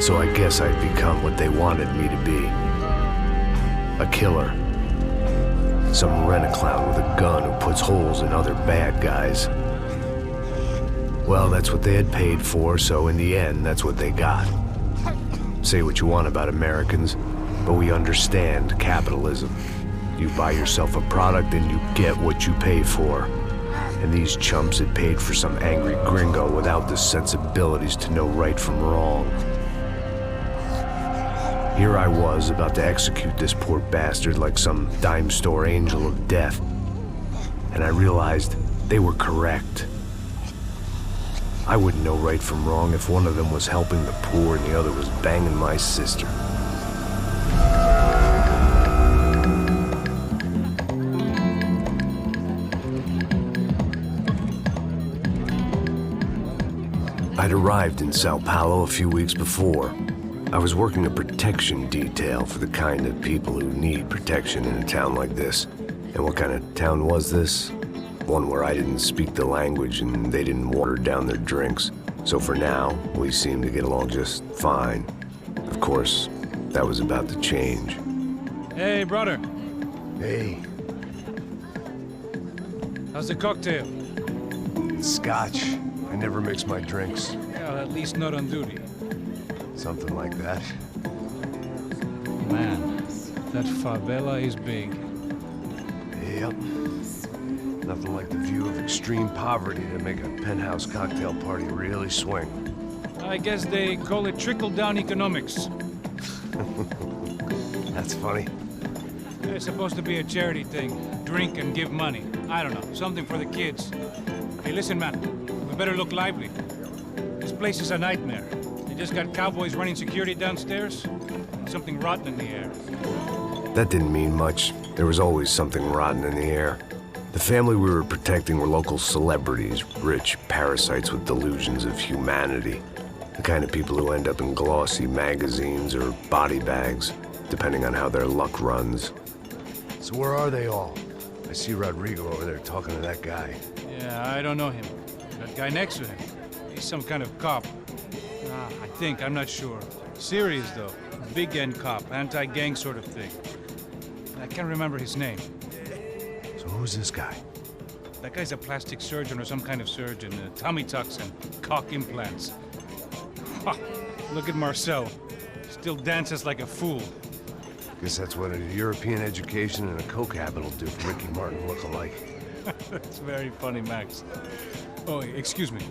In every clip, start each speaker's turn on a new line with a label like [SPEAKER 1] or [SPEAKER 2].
[SPEAKER 1] So I guess I'd become what they wanted me to be. A killer. Some rent-a-clown with a gun who puts holes in other bad guys. Well, that's what they had paid for, so in the end, that's what they got. Say what you want about Americans, but we understand capitalism. You buy yourself a product and you get what you pay for. And these chumps had paid for some angry gringo without the sensibilities to know right from wrong. Here I was, about to execute this poor bastard like some dime store angel of death. And I realized they were correct. I wouldn't know right from wrong if one of them was helping the poor and the other was banging my sister. I'd arrived in Sao Paulo a few weeks before. I was working a protection detail for the kind of people who need protection in a town like this. And what kind of town was this? One where I didn't speak the language and they didn't water down their drinks. So for now, we seemed to get along just fine. Of course, that was about to change.
[SPEAKER 2] Hey, brother.
[SPEAKER 1] Hey.
[SPEAKER 2] How's the cocktail?
[SPEAKER 1] It's scotch. I never mix my drinks.
[SPEAKER 2] Yeah, at least not on duty.
[SPEAKER 1] Something like that.
[SPEAKER 2] Man, that favela is big.
[SPEAKER 1] Yep. Nothing like the view of extreme poverty to make a penthouse cocktail party really swing.
[SPEAKER 2] I guess they call it trickle-down economics.
[SPEAKER 1] That's funny.
[SPEAKER 2] It's supposed to be a charity thing. Drink and give money. I don't know, something for the kids. Hey, listen, man. We better look lively. This place is a nightmare. They just got cowboys running security downstairs. And something rotten in the air.
[SPEAKER 1] That didn't mean much. There was always something rotten in the air. The family we were protecting were local celebrities, rich parasites with delusions of humanity. The kind of people who end up in glossy magazines or body bags, depending on how their luck runs. So where are they all? I see Rodrigo over there talking to that guy.
[SPEAKER 2] Yeah, I don't know him. That guy next to him. He's some kind of cop. I think, I'm not sure. Serious, though. Big end cop, anti-gang sort of thing. I can't remember his name.
[SPEAKER 1] So who's this guy?
[SPEAKER 2] That guy's a plastic surgeon or some kind of surgeon. Tummy tucks and cock implants. Ha! Look at Marcel. Still dances like a fool.
[SPEAKER 1] Guess that's what a European education and a coke habit will do for Ricky Martin look-alike.
[SPEAKER 2] That's very funny, Max. Oh, excuse me.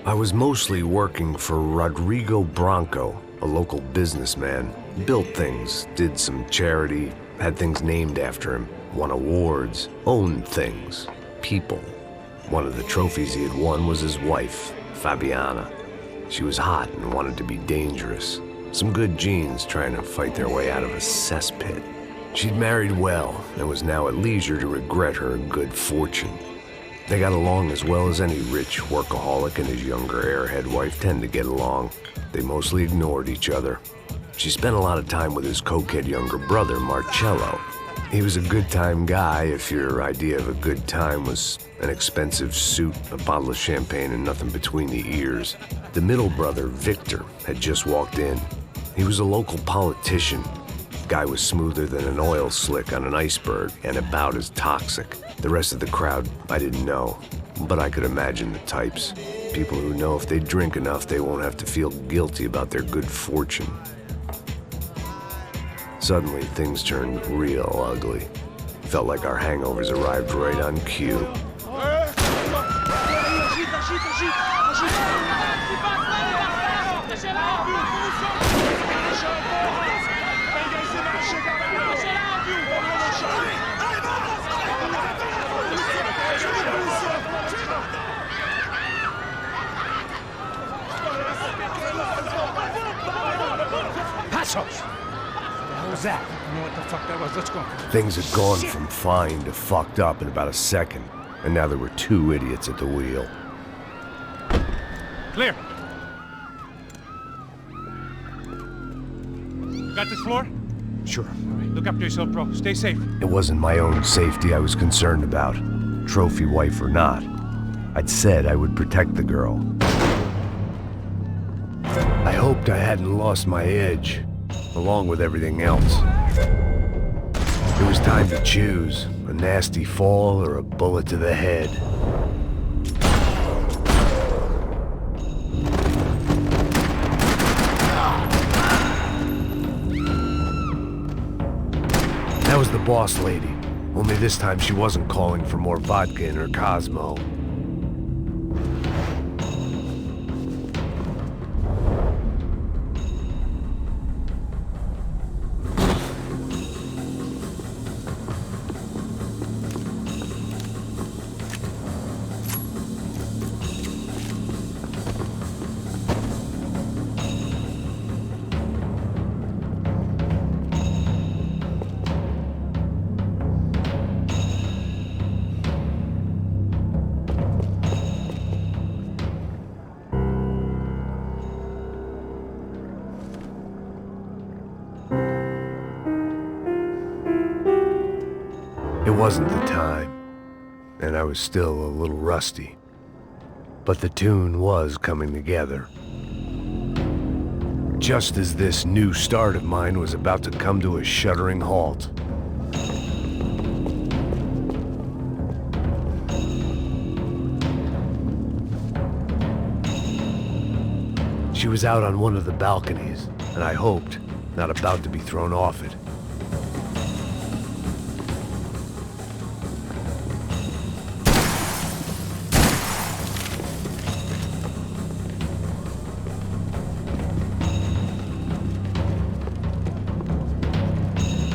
[SPEAKER 1] I was mostly working for Rodrigo Branco, a local businessman. Built things, did some charity, had things named after him, won awards, owned things, people. One of the trophies he had won was his wife, Fabiana. She was hot and wanted to be dangerous. Some good genes trying to fight their way out of a cesspit. She'd married well and was now at leisure to regret her good fortune. They got along as well as any rich workaholic and his younger airhead wife tend to get along. They mostly ignored each other. She spent a lot of time with his cokehead younger brother, Marcello. He was a good-time guy if your idea of a good time was an expensive suit, a bottle of champagne, and nothing between the ears. The middle brother, Victor, had just walked in. He was a local politician. Guy was smoother than an oil slick on an iceberg and about as toxic. The rest of the crowd, I didn't know, but I could imagine the types. People who know if they drink enough, they won't have to feel guilty about their good fortune. Suddenly, things turned real ugly. Felt like our hangovers arrived right on cue.
[SPEAKER 2] That? I know what the fuck that was. Let's go.
[SPEAKER 1] Things had gone from fine to fucked up in about a second, and now there were two idiots at the wheel.
[SPEAKER 2] Clear. You got this floor?
[SPEAKER 1] Sure.
[SPEAKER 2] All right, look after yourself, bro. Stay safe.
[SPEAKER 1] It wasn't my own safety I was concerned about, trophy wife or not. I'd said I would protect the girl. I hoped I hadn't lost my edge, along with everything else. It was time to choose, a nasty fall or a bullet to the head. That was the boss lady, only this time she wasn't calling for more vodka in her Cosmo. It wasn't the time, and I was still a little rusty. But the tune was coming together. Just as this new start of mine was about to come to a shuddering halt. She was out on one of the balconies, and I hoped, not about to be thrown off it.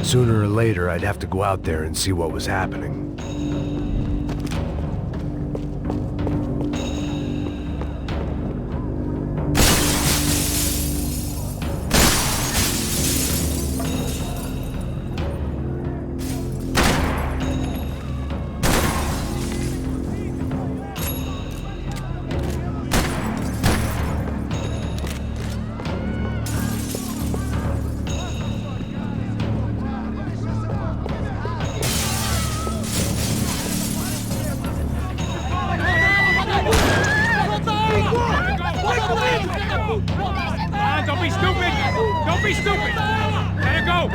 [SPEAKER 1] Sooner or later, I'd have to go out there and see what was happening.
[SPEAKER 2] Don't be stupid! Don't be stupid! Let her go!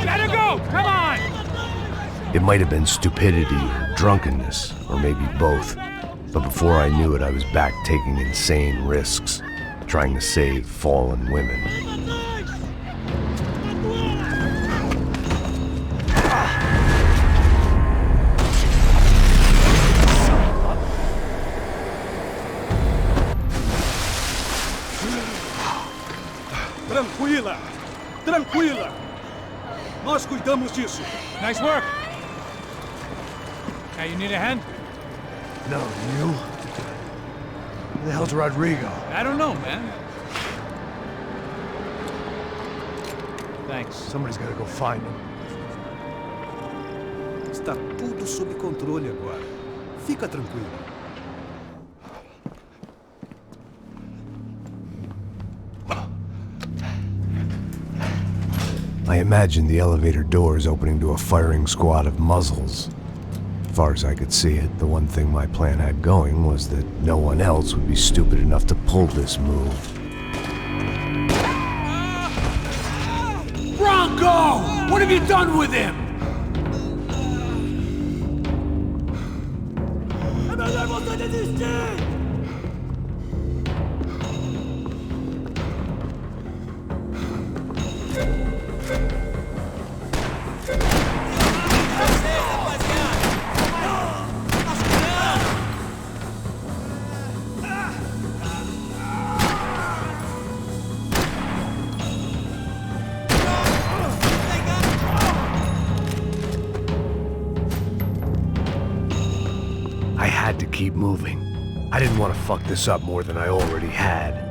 [SPEAKER 2] Let her go! Come on!
[SPEAKER 1] It might have been stupidity or drunkenness, or maybe both. But before I knew it, I was back taking insane risks, trying to save fallen women.
[SPEAKER 3] Tranquila! Tranquila! Nós cuidamos disso.
[SPEAKER 2] Nice work! Hey, you need a hand?
[SPEAKER 1] No, you? Who the hell's Rodrigo?
[SPEAKER 2] I don't know, man. Thanks.
[SPEAKER 1] Somebody's gotta go find him.
[SPEAKER 3] Está tudo sob controle agora. Fica tranquilo.
[SPEAKER 1] I imagined the elevator doors opening to a firing squad of muzzles. As far as I could see it, the one thing my plan had going was that no one else would be stupid enough to pull this move.
[SPEAKER 4] Bronco! What have you done with him?
[SPEAKER 1] I had to keep moving. I didn't want to fuck this up more than I already had.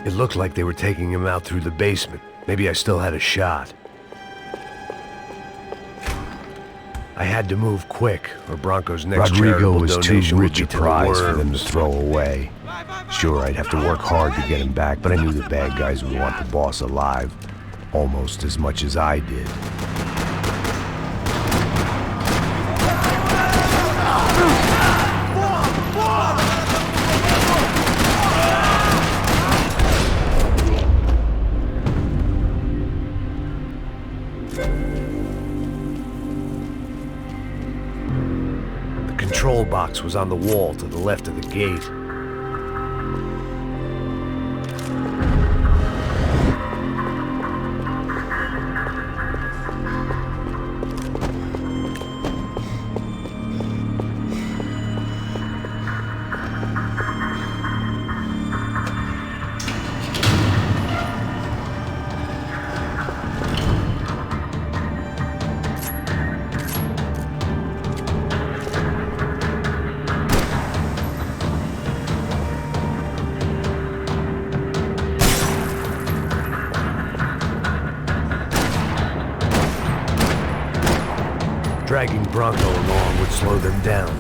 [SPEAKER 1] It looked like they were taking him out through the basement. Maybe I still had a shot. I had to move quick, or Bronco's next
[SPEAKER 5] Rodrigo was too
[SPEAKER 1] donation would
[SPEAKER 5] rich
[SPEAKER 1] be
[SPEAKER 5] a
[SPEAKER 1] to the
[SPEAKER 5] prize for them to
[SPEAKER 1] worms.
[SPEAKER 5] throw away. Sure, I'd have to work hard to get him back, but I knew the bad guys would want the boss alive almost as much as I did.
[SPEAKER 1] The control box was on the wall to the left of the gate. Dragging Bronco along would slow them down,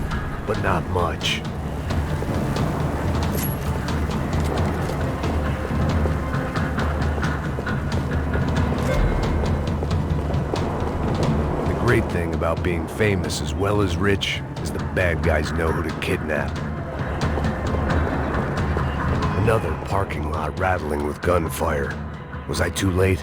[SPEAKER 1] but not much. The great thing about being famous as well as rich is the bad guys know who to kidnap. Another parking lot rattling with gunfire. Was I too late?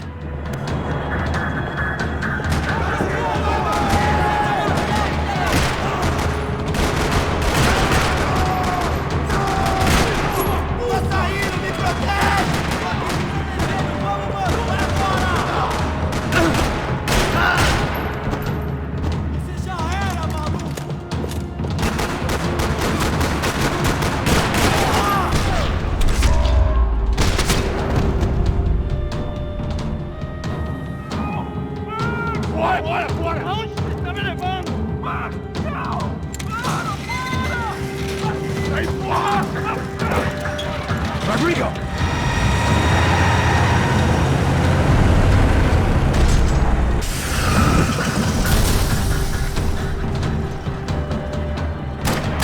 [SPEAKER 4] Rodrigo!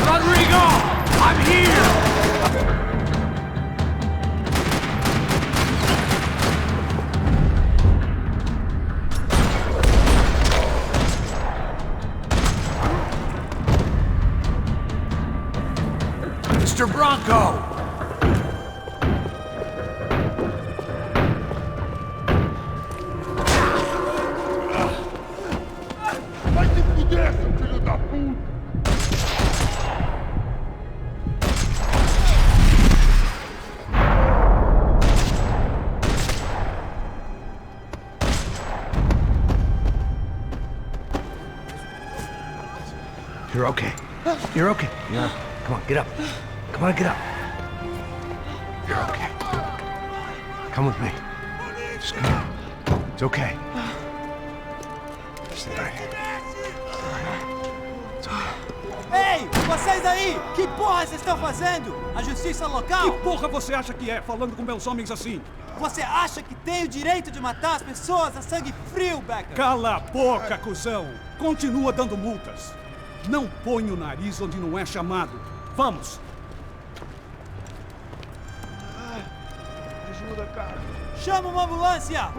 [SPEAKER 4] Rodrigo! I'm here! Mr. Bronco!
[SPEAKER 1] You're okay. You're okay. Yeah. Come on, get up. Come on, get up. You're okay. Come with me. Just come on. It's okay. Stay right here. It's okay.
[SPEAKER 6] Ei, vocês aí! Que porra vocês estão fazendo? A justiça local?
[SPEAKER 4] Que porra você acha que é, falando com meus homens assim?
[SPEAKER 6] Você acha que tem o direito de matar as pessoas a sangue frio, Becker?
[SPEAKER 4] Cala a boca, cuzão! Continua dando multas. Não põe o nariz onde não é chamado. Vamos!
[SPEAKER 7] Ajuda, cara.
[SPEAKER 6] Chama uma ambulância!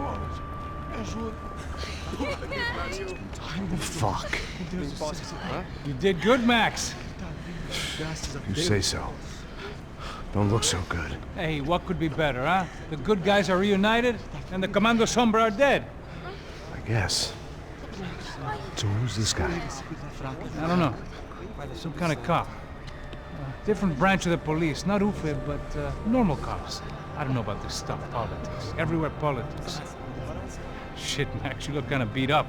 [SPEAKER 7] Me ajuda.
[SPEAKER 1] Fuck.
[SPEAKER 2] You did good, Max.
[SPEAKER 1] You say so. Don't look so good.
[SPEAKER 2] Hey, what could be better, huh? The good guys are reunited, and the Commando Sombra are dead.
[SPEAKER 1] I guess. So who's this guy?
[SPEAKER 2] I don't know. Some kind of cop. Different branch of the police. Not UFE, but normal cops. I don't know about this stuff. Politics. Everywhere politics. Shit, Max, you look kind of beat up.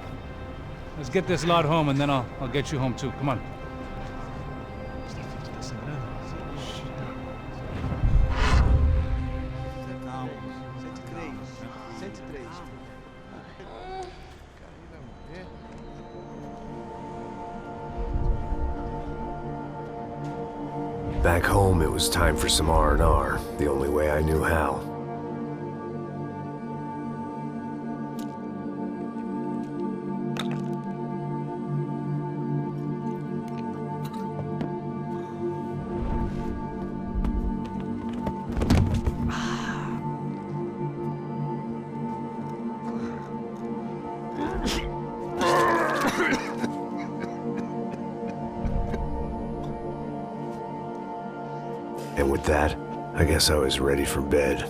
[SPEAKER 2] Let's get this lot home, and then I'll get you home, too. Come on.
[SPEAKER 1] Back home, it was time for some R&R, the only way I knew how. And with that, I guess I was ready for bed.